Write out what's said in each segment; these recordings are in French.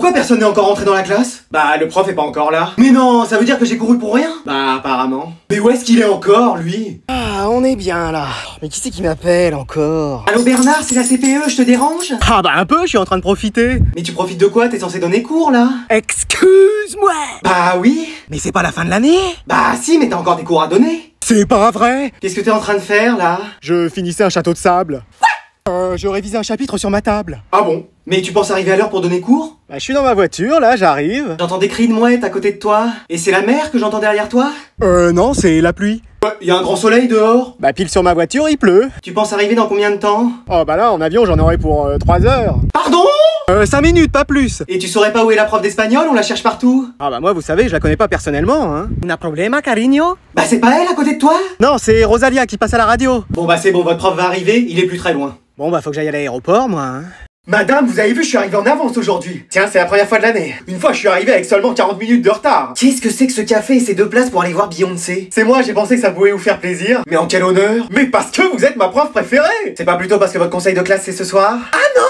Pourquoi personne n'est encore rentré dans la classe? Bah, le prof est pas encore là. Mais non, ça veut dire que j'ai couru pour rien? Bah, apparemment. Mais où est-ce qu'il est encore, lui? Ah, on est bien là. Mais qui c'est qui m'appelle encore? Allô Bernard, c'est la CPE, je te dérange? Ah bah un peu, je suis en train de profiter. Mais tu profites de quoi? T'es censé donner cours, là? Excuse-moi. Bah oui. Mais c'est pas la fin de l'année? Bah si, mais t'as encore des cours à donner. C'est pas vrai. Qu'est-ce que t'es en train de faire, là? Je finissais un château de sable. Je révisais un chapitre sur ma table. Ah bon? Mais tu penses arriver à l'heure pour donner cours? Bah, je suis dans ma voiture, là, j'arrive. J'entends des cris de mouettes à côté de toi. Et c'est la mer que j'entends derrière toi? Non, c'est la pluie. Y a un grand soleil dehors. Bah, pile sur ma voiture, il pleut. Tu penses arriver dans combien de temps? Oh, bah là, en avion, j'en aurai pour 3 heures. Pardon? 5 minutes, pas plus. Et tu saurais pas où est la prof d'espagnol? On la cherche partout. Ah bah moi, vous savez, je la connais pas personnellement, hein. Un problème, cariño? Bah c'est pas elle à côté de toi? Non, c'est Rosalia qui passe à la radio. Bon bah c'est bon, votre prof va arriver, il est plus très loin. Bon bah faut que j'aille à l'aéroport, moi, hein. Madame, vous avez vu, je suis arrivé en avance aujourd'hui. Tiens, c'est la première fois de l'année. Une fois, je suis arrivé avec seulement 40 minutes de retard. Qu'est-ce que c'est que ce café et ces 2 places pour aller voir Beyoncé? C'est moi, j'ai pensé que ça pouvait vous faire plaisir. Mais en quel honneur? Mais parce que vous êtes ma prof préférée. C'est pas plutôt parce que votre conseil de classe c'est ce soir? Ah non,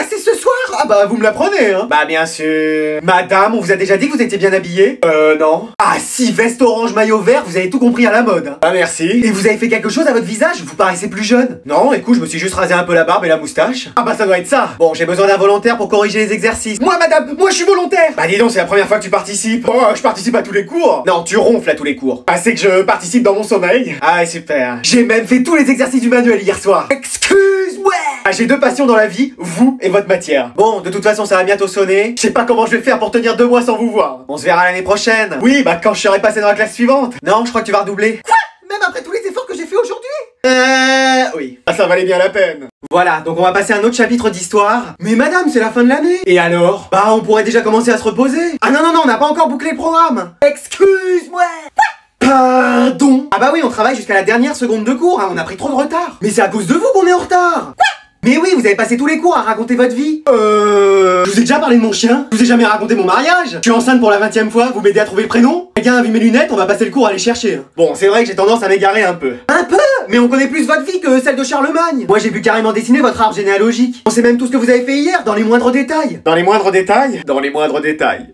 c'est ce soir. Ah bah vous me l'apprenez, hein. Bah bien sûr. Madame, on vous a déjà dit que vous étiez bien habillée? Non. Ah si, veste orange, maillot vert, vous avez tout compris à la mode. Ah merci. Et vous avez fait quelque chose à votre visage? Vous paraissez plus jeune. Non, écoute, je me suis juste rasé un peu la barbe et la moustache. Ah bah ça doit être ça. Bon, j'ai besoin d'un volontaire pour corriger les exercices. Moi madame, moi je suis volontaire. Bah dis donc, c'est la première fois que tu participes. Oh, je participe à tous les cours. Non, tu ronfles à tous les cours. Ah, c'est que je participe dans mon sommeil. Ah super. J'ai même fait tous les exercices du manuel hier soir. Excuse-moi. Ah, j'ai 2 passions dans la vie, vous et votre matière. Bon, de toute façon ça va bientôt sonner. Je sais pas comment je vais faire pour tenir 2 mois sans vous voir. On se verra l'année prochaine. Oui, bah quand je serai passé dans la classe suivante. Non, je crois que tu vas redoubler. Quoi? Même après tous les efforts que j'ai fait aujourd'hui? Oui. Ah, ça valait bien la peine. Voilà, donc on va passer à un autre chapitre d'histoire. Mais madame, c'est la fin de l'année. Et alors? Bah, on pourrait déjà commencer à se reposer. Ah non, non, non, on n'a pas encore bouclé le programme. Excuse-moi. Pardon. Ah bah oui, on travaille jusqu'à la dernière seconde de cours, hein, on a pris trop de retard. Mais c'est à cause de vous qu'on est en retard. Mais oui, vous avez passé tous les cours à raconter votre vie. Je vous ai déjà parlé de mon chien. Je vous ai jamais raconté mon mariage. Je suis enceinte pour la 20e fois, vous m'aidez à trouver le prénom. Quelqu'un a vu mes lunettes, on va passer le cours à les chercher. Bon, c'est vrai que j'ai tendance à m'égarer un peu. Un peu? Mais on connaît plus votre vie que celle de Charlemagne. Moi j'ai pu carrément dessiner votre arbre généalogique. On sait même tout ce que vous avez fait hier, dans les moindres détails. Dans les moindres détails? Dans les moindres détails.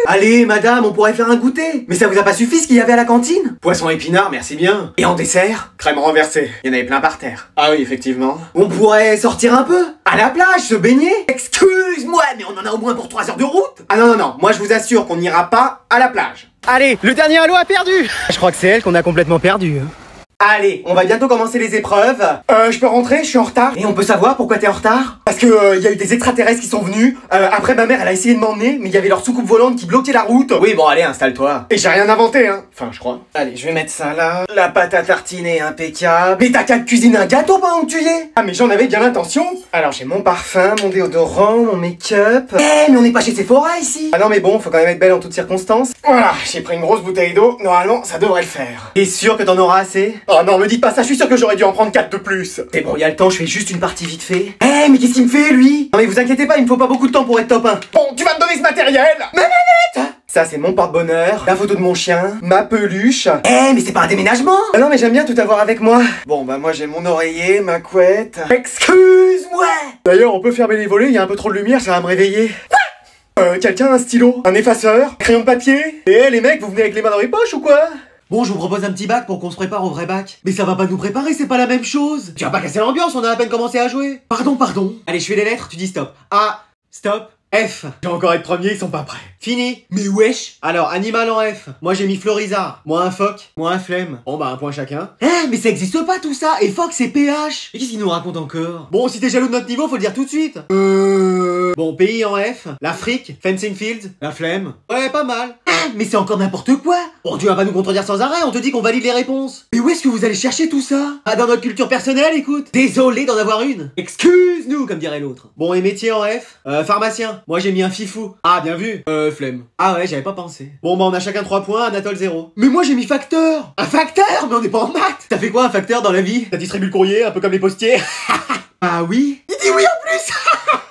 Allez, madame, on pourrait faire un goûter. Mais ça vous a pas suffi ce qu'il y avait à la cantine? Poisson épinard, merci bien. Et en dessert? Crème renversée. Il y en avait plein par terre. Ah oui, effectivement. On pourrait sortir un peu? À la plage, se baigner? Excuse-moi, mais on en a au moins pour 3 heures de route. Ah non, non, non, moi je vous assure qu'on n'ira pas à la plage. Allez, le dernier halo a perdu. Je crois que c'est elle qu'on a complètement perdu. Allez, on va bientôt commencer les épreuves. Je peux rentrer, je suis en retard. Et on peut savoir pourquoi t'es en retard? Parce que y a eu des extraterrestres qui sont venus. Après ma mère elle a essayé de m'emmener, mais il y avait leur soucoupe volante qui bloquait la route. Oui bon allez, installe-toi. Et j'ai rien inventé hein. Enfin je crois. Allez, je vais mettre ça là. La pâte à tartiner impeccable. Mais t'as qu'à te cuisiner un gâteau pendant que tu y es. Ah mais j'en avais bien l'intention. Alors j'ai mon parfum, mon déodorant, mon make-up. Eh mais on n'est pas chez Sephora ici. Ah non mais bon, faut quand même être belle en toutes circonstances. Voilà, j'ai pris une grosse bouteille d'eau. Normalement ça devrait le faire. T'es sûr que t'en auras assez? Oh non, me dites pas ça, je suis sûr que j'aurais dû en prendre 4 de plus. C'est bon, y a le temps, je fais juste une partie vite fait. Eh mais qu'est-ce qu'il me fait lui? Non mais vous inquiétez pas, il me faut pas beaucoup de temps pour être top 1. Bon, tu vas me donner ce matériel. Ma manette. Ça c'est mon porte-bonheur, la photo de mon chien, ma peluche. Eh mais c'est pas un déménagement. Ah non mais j'aime bien tout avoir avec moi. Bon bah moi j'ai mon oreiller, ma couette. Excuse-moi. D'ailleurs on peut fermer les volets, il y a un peu trop de lumière, ça va me réveiller. Quelqu'un a un stylo, un effaceur, crayon de papier. Et les mecs, vous venez avec les mains dans les poches ou quoi? Bon, je vous propose un petit bac pour qu'on se prépare au vrai bac. Mais ça va pas nous préparer, c'est pas la même chose. Tu vas pas casser l'ambiance, on a à peine commencé à jouer. Pardon, pardon. Allez, je fais les lettres, tu dis stop. A, stop, F. Je vais encore être premier, ils sont pas prêts. Fini. Mais wesh. Alors, animal en F. Moi j'ai mis Florizard. Moi un phoque. Moi un flemme. Bon bah un point chacun. Eh, mais ça existe pas tout ça. Et phoque c'est PH. Et qu'est-ce qu'il nous raconte encore? Bon, si t'es jaloux de notre niveau, faut le dire tout de suite. Bon, pays en F. L'Afrique. Fencing Fields. La flemme. Ouais, pas mal. Mais c'est encore n'importe quoi. Bon, tu vas pas nous contredire sans arrêt, on te dit qu'on valide les réponses. Mais où est-ce que vous allez chercher tout ça? Ah, dans notre culture personnelle, écoute. Désolé d'en avoir une. Excuse-nous, comme dirait l'autre. Bon, et métier en F? Pharmacien. Moi j'ai mis un fifou. Ah, bien vu. Flemme. Ah ouais, j'avais pas pensé. Bon, bah on a chacun 3 points, Anatole 0. Mais moi j'ai mis facteur. Un facteur? Mais on est pas en maths. T'as fait quoi un facteur dans la vie? T'as distribué le courrier, un peu comme les postiers. Ah oui? Il dit oui en plus.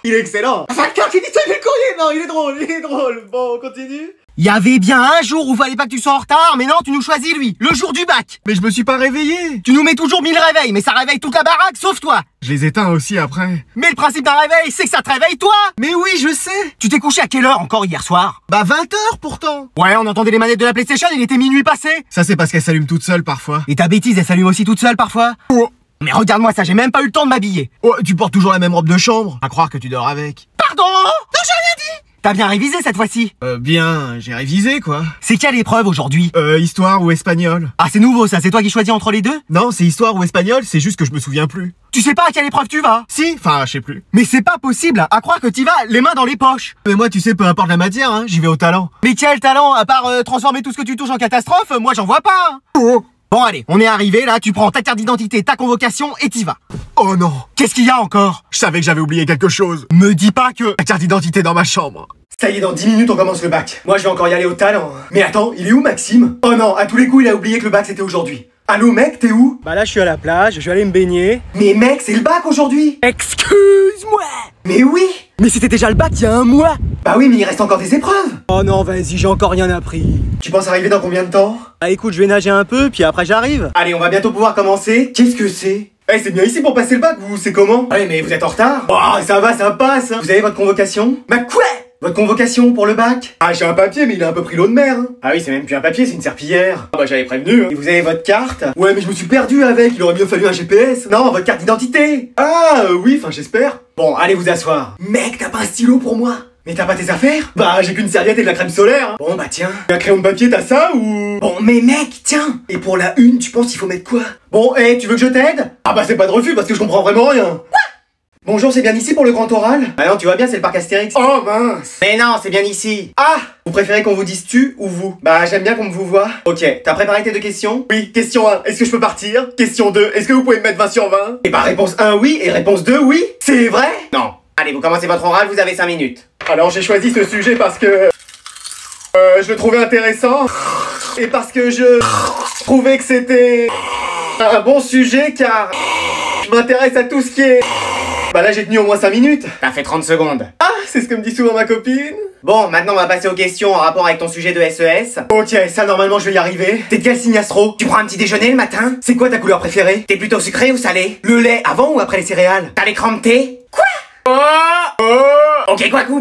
Il est excellent. Un facteur qui distribue le courrier. Non, il est drôle, il est drôle. Bon, on continue. Il y avait bien un jour où fallait pas que tu sois en retard, mais non, tu nous choisis lui, le jour du bac. Mais je me suis pas réveillé. Tu nous mets toujours 1000 réveils, mais ça réveille toute la baraque, sauf toi. Je les éteins aussi après. Mais le principe d'un réveil, c'est que ça te réveille toi. Mais oui, je sais. Tu t'es couché à quelle heure encore hier soir? Bah 20h pourtant. Ouais, on entendait les manettes de la PlayStation, il était minuit passé. Ça c'est parce qu'elle s'allume toute seule parfois. Et ta bêtise, elle s'allume aussi toute seule parfois. Oh. Mais regarde-moi ça, j'ai même pas eu le temps de m'habiller. Oh, tu portes toujours la même robe de chambre. À croire que tu dors avec. Pardon? Non, j'ai rien dit. T'as bien révisé cette fois-ci? Bien, j'ai révisé quoi. C'est quelle épreuve aujourd'hui? Histoire ou espagnol. Ah, c'est nouveau ça, c'est toi qui choisis entre les deux? Non, c'est histoire ou espagnol, c'est juste que je me souviens plus. Tu sais pas à quelle épreuve tu vas? Si, enfin, je sais plus. Mais c'est pas possible, à croire que t'y vas les mains dans les poches. Mais moi, tu sais, peu importe la matière, hein, j'y vais au talent. Mais quel talent, à part transformer tout ce que tu touches en catastrophe, moi j'en vois pas. Hein. Oh. Bon allez, on est arrivé là, tu prends ta carte d'identité, ta convocation et t'y vas. Oh non. Qu'est-ce qu'il y a encore? Je savais que j'avais oublié quelque chose. Me dis pas que... La carte d'identité dans ma chambre. Ça y est, dans 10 minutes on commence le bac. Moi je vais encore y aller au talent. Mais attends, il est où Maxime? Oh non, à tous les coups il a oublié que le bac c'était aujourd'hui. Allô mec, t'es où? Bah là je suis à la plage, je vais aller me baigner. Mais mec, c'est le bac aujourd'hui. Excuse-moi. Mais oui. Mais c'était déjà le bac il y a un mois. Bah oui, mais il reste encore des épreuves. Oh non, vas-y, j'ai encore rien appris. Tu penses arriver dans combien de temps? Ah écoute, je vais nager un peu, puis après j'arrive. Allez, on va bientôt pouvoir commencer. Qu'est-ce que c'est? Eh, c'est bien ici pour passer le bac, vous, c'est comment? Ouais, mais vous êtes en retard. Oh, ça va, ça passe. Vous avez votre convocation? Bah quoi? Votre convocation pour le bac? Ah, j'ai un papier, mais il a un peu pris l'eau de mer. Hein. Ah oui, c'est même plus un papier, c'est une serpillière. Ah bah j'avais prévenu. Hein. Et vous avez votre carte? Ouais, mais je me suis perdu avec, il aurait mieux fallu un GPS. Non, votre carte d'identité. Ah, oui, enfin j'espère. Bon, allez vous asseoir. Mec, t'as pas un stylo pour moi? Mais t'as pas tes affaires? Bah j'ai qu'une serviette et de la crème solaire. Hein. Bon bah tiens. Un crayon de papier, t'as ça ou? Bon mais mec, tiens. Et pour la une, tu penses qu'il faut mettre quoi? Bon, tu veux que je t'aide? Ah bah c'est pas de refus parce que je comprends vraiment rien. Quoi? Bonjour, c'est bien ici pour le grand oral? Ah non, tu vois bien, c'est le parc Astérix. Oh mince. Mais non, c'est bien ici. Ah. Vous préférez qu'on vous dise tu ou vous? Bah j'aime bien qu'on vous voit. Ok, t'as préparé tes deux questions? Oui, question 1, est-ce que je peux partir? Question 2, est-ce que vous pouvez me mettre 20 sur 20? Et bah réponse 1 oui, et réponse 2 oui. C'est vrai? Non. Allez, vous commencez votre oral, vous avez 5 minutes. Alors j'ai choisi ce sujet parce que... je le trouvais intéressant. Et parce que je trouvais que c'était... un bon sujet car... je m'intéresse à tout ce qui est... Bah là j'ai tenu au moins 5 minutes. T'as fait 30 secondes. Ah, c'est ce que me dit souvent ma copine. Bon, maintenant on va passer aux questions en rapport avec ton sujet de SES. Ok, ça normalement je vais y arriver. T'es de quel signe astro? Tu prends un petit déjeuner le matin? C'est quoi ta couleur préférée? T'es plutôt sucré ou salé? Le lait avant ou après les céréales? T'as l'écran de thé? Quoi? Ok, quoi coup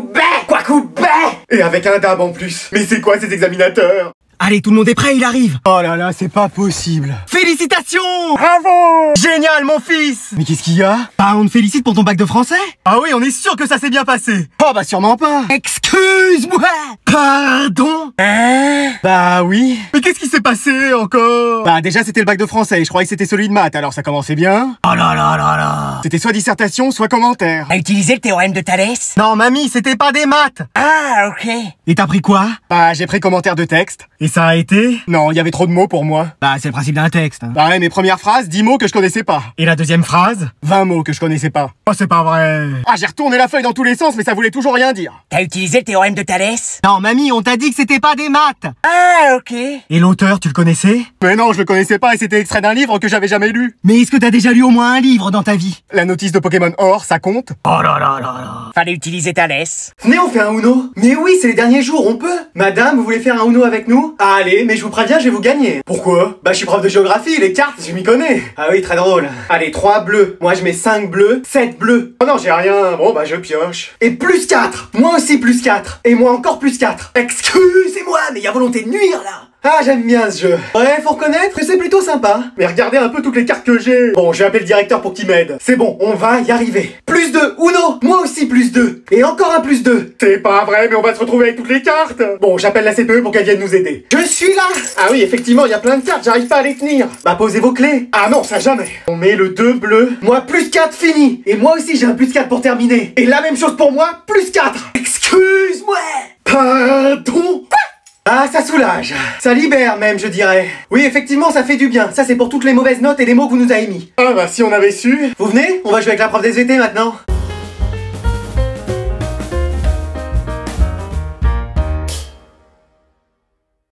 bé. Et avec un dab en plus. Mais c'est quoi ces examinateurs? Allez, tout le monde est prêt, il arrive. Oh là là, c'est pas possible. Félicitations! Bravo. Génial, mon fils! Mais qu'est-ce qu'il y a? Bah, on te félicite pour ton bac de français? Ah oui, on est sûr que ça s'est bien passé. Oh bah sûrement pas. Excuse-moi. Pardon? Bah oui. Mais qu'est-ce qui s'est passé encore? Bah déjà c'était le bac de français, je croyais que c'était celui de maths, alors ça commençait bien. Oh là là là là. C'était soit dissertation, soit commentaire. T'as utilisé le théorème de Thalès? Non, mamie, c'était pas des maths. Ah, ok. Et t'as pris quoi? Bah j'ai pris commentaire de texte. Et ça a été? Non, il y avait trop de mots pour moi. Bah c'est le principe d'un texte. Hein. Bah ouais, mes premières phrases, 10 mots que je connaissais pas. Et la deuxième phrase? 20 mots que je connaissais pas. Oh c'est pas vrai. Ah j'ai retourné la feuille dans tous les sens mais ça voulait toujours rien dire. T'as utilisé le théorème de Thalès? Non mamie, on t'a dit que c'était pas des maths. Ah ok. Et l'auteur, tu le connaissais? Mais non, je le connaissais pas et c'était extrait d'un livre que j'avais jamais lu. Mais est-ce que t'as déjà lu au moins un livre dans ta vie? La notice de Pokémon Or, ça compte? Oh là là là là. Fallait utiliser Thalès. Venez, on fait un Uno. Mais oui, c'est les derniers jours, on peut. Madame, vous voulez faire un Uno avec nous? Ah, allez, mais je vous préviens, je vais vous gagner. Pourquoi? Bah je suis prof de géographie, les cartes, je m'y connais. Ah oui, très drôle. Allez, 3 bleus. Moi je mets 5 bleus, 7 bleus. Oh non, j'ai rien. Bon bah je pioche. Et plus 4. Moi aussi plus 4. Et moi encore plus 4. Excusez-moi, mais y a volonté de nuire là. Ah, j'aime bien ce jeu. Ouais, faut reconnaître que c'est plutôt sympa. Mais regardez un peu toutes les cartes que j'ai. Bon, je vais appeler le directeur pour qu'il m'aide. C'est bon, on va y arriver. Plus 2, Uno. Moi aussi plus 2. Et encore un plus 2. C'est pas vrai, mais on va se retrouver avec toutes les cartes. Bon, j'appelle la CPE pour qu'elle vienne nous aider. Je suis là. Ah oui, effectivement, il y a plein de cartes, j'arrive pas à les tenir. Bah posez vos clés. Ah non, ça jamais. On met le 2 bleu. Moi plus 4 fini. Et moi aussi j'ai un plus 4 pour terminer. Et la même chose pour moi, plus 4. Excuse-moi. Pardon? Ah, ça soulage. Ça libère même, je dirais. Oui, effectivement, ça fait du bien. Ça, c'est pour toutes les mauvaises notes et les mots que vous nous avez mis. Ah bah si on avait su. Vous venez? On va jouer avec la prof des VT maintenant.